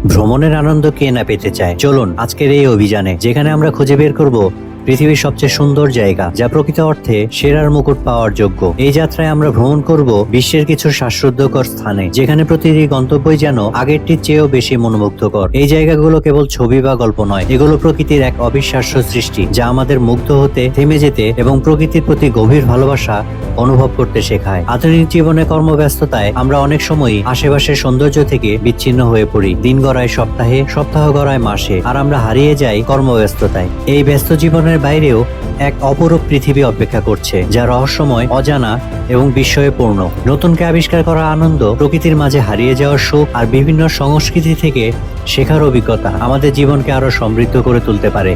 ভ্রমণের আনন্দ কে না পেতে চায়। চলুন আজকের এই অভিযানে, যেখানে আমরা খুঁজে বের করব পৃথিবীর সবচেয়ে সুন্দর জায়গা, যা প্রকৃত অর্থে সেরার মুকুট পাওয়ার যোগ্য। এই যাত্রায় আমরা ভ্রমণ করব বিশ্বের কিছু শ্বাসরুদ্ধকর স্থানে, যেখানে প্রতিটি গন্তব্যই যেন আগেরটির চেয়েও বেশি মনোমুগ্ধকর। এই জায়গাগুলো কেবল ছবি বা গল্প নয়, এগুলো প্রকৃতির এক অবিশ্বাস্য সৃষ্টি, যা আমাদের মুগ্ধ হতে, থেমে যেতে এবং প্রকৃতির প্রতি গভীর ভালোবাসা অনুভব করতে শেখায়। আধুনিক জীবনে কর্মব্যস্ততায় আমরা অনেক সময়ই আশেপাশের সৌন্দর্য থেকে বিচ্ছিন্ন হয়ে পড়ি। দিন গড়ায় সপ্তাহে, সপ্তাহ গড়ায় মাসে, আর আমরা হারিয়ে যাই কর্মব্যস্ততায়। এই ব্যস্ত জীবনের বাইরেও এক অপরূপ পৃথিবী অপেক্ষা করছে, যা রহস্যময়, অজানা এবং বিস্ময়পূর্ণ। নতুনকে আবিষ্কার করার আনন্দ, প্রকৃতির মাঝে হারিয়ে যাওয়ার সুখ, আর বিভিন্ন সংস্কৃতি থেকে শেখার অভিজ্ঞতা আমাদের জীবনকে আরো সমৃদ্ধ করে তুলতে পারে।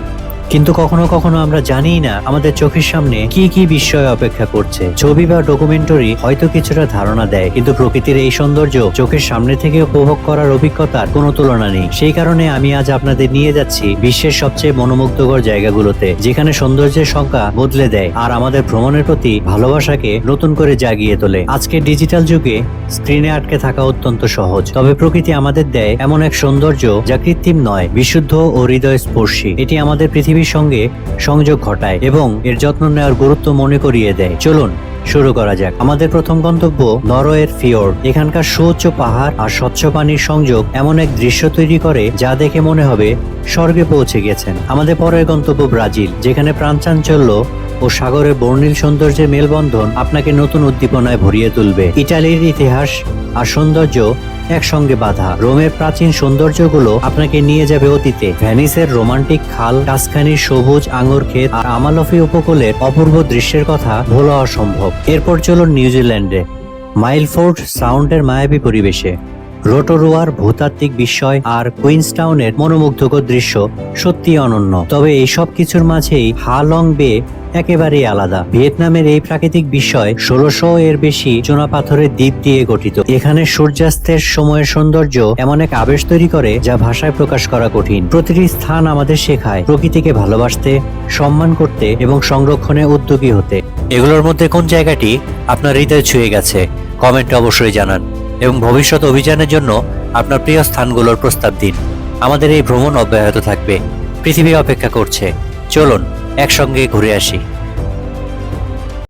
কিন্তু কখনো কখনো আমরা জানিই না আমাদের চোখের সামনে কি কি বিস্ময় অপেক্ষা করছে। ছবি বা ডকুমেন্টারি হয়তো কিছুটা ধারণা দেয়, কিন্তু প্রকৃতির এই সৌন্দর্য চোখের সামনে থেকে উপভোগ করার অভিজ্ঞতার কোনো তুলনা নেই। সেই কারণে আমি আজ আপনাদের নিয়ে যাচ্ছি বিশ্বের সবচেয়ে মনোমুগ্ধকর জায়গাগুলোতে, যেখানে সৌন্দর্যের সংখ্যা বদলে দেয় আর আমাদের ভ্রমণের প্রতি ভালোবাসাকে নতুন করে জাগিয়ে তোলে। আজকের ডিজিটাল যুগে স্ক্রিনে আটকে থাকা অত্যন্ত সহজ, তবে প্রকৃতি আমাদের দেয় এমন এক সৌন্দর্য যা কৃত্রিম নয়, বিশুদ্ধ ও হৃদয়স্পর্শী। এটি আমাদের পৃথিবীর সঙ্গে সংযোগ ঘটায় এবং এর যত্ন নেওয়ার গুরুত্ব মনে করিয়ে দেয়। চলুন শুরু করা যাক। আমাদের প্রথম গন্তব্য নরওয়ের ফিওর্ড। এখানকার সুউচ্চ পাহাড় আর স্বচ্ছ পানির সংযোগ এমন এক দৃশ্য তৈরি করে যা দেখে মনে হবে স্বর্গে পৌঁছে গেছেন। আমাদের পরের গন্তব্য ব্রাজিল, যেখানে প্রাণচাঞ্চল্য ও সাগরের বর্ণিল সৌন্দর্যের মেলবন্ধন আপনাকে নতুন উদ্দীপনায় ভরিয়ে তুলবে। ইটালির ইতিহাস আর সৌন্দর্য একসঙ্গে বাঁধা, রোমের প্রাচীন সৌন্দর্যগুলো আপনাকে নিয়ে যাবে অতীতে। ভ্যানিসের রোমান্টিক খাল, টাস্কানির সবুজ আঙুর ক্ষেত আর আমালফি উপকূলের অপূর্ব দৃশ্যের কথা ভোলা অসম্ভব। এরপর চলুন নিউজিল্যান্ডে, মাইলফোর্ড সাউন্ডের মায়াবী পরিবেশে। রোটোরুয়ার ভূতাত্ত্বিক বিস্ময় আর কুইন্সটাউনের মনোমুগ্ধকর দৃশ্য সত্যি অনন্য। তবে এই সব কিছুর মাঝেই হা লং বে একেবারেই আলাদা। ভিয়েতনামের এই প্রাকৃতিক বিস্ময় 1600 এর বেশি চুনাপাথরের দ্বীপ দিয়ে গঠিত। এখানে সূর্যাস্তের সময়ের সৌন্দর্য এমন এক আবেশ তৈরি করে যা ভাষায় প্রকাশ করা কঠিন। প্রতিটি স্থান আমাদের শেখায় প্রকৃতিকে ভালোবাসতে, সম্মান করতে এবং সংরক্ষণে উদ্যোগী হতে। এগুলোর মধ্যে কোন জায়গাটি আপনার হৃদয় ছুঁয়ে গেছে কমেন্টে অবশ্যই জানান, এবং ভবিষ্যৎ অভিযানের জন্য আপনার প্রিয় স্থানগুলোর প্রস্তাব দিন। আমাদের এই ভ্রমণ অব্যাহত থাকবে, পৃথিবী অপেক্ষা করছে। চলুন একসঙ্গে ঘুরে আসি।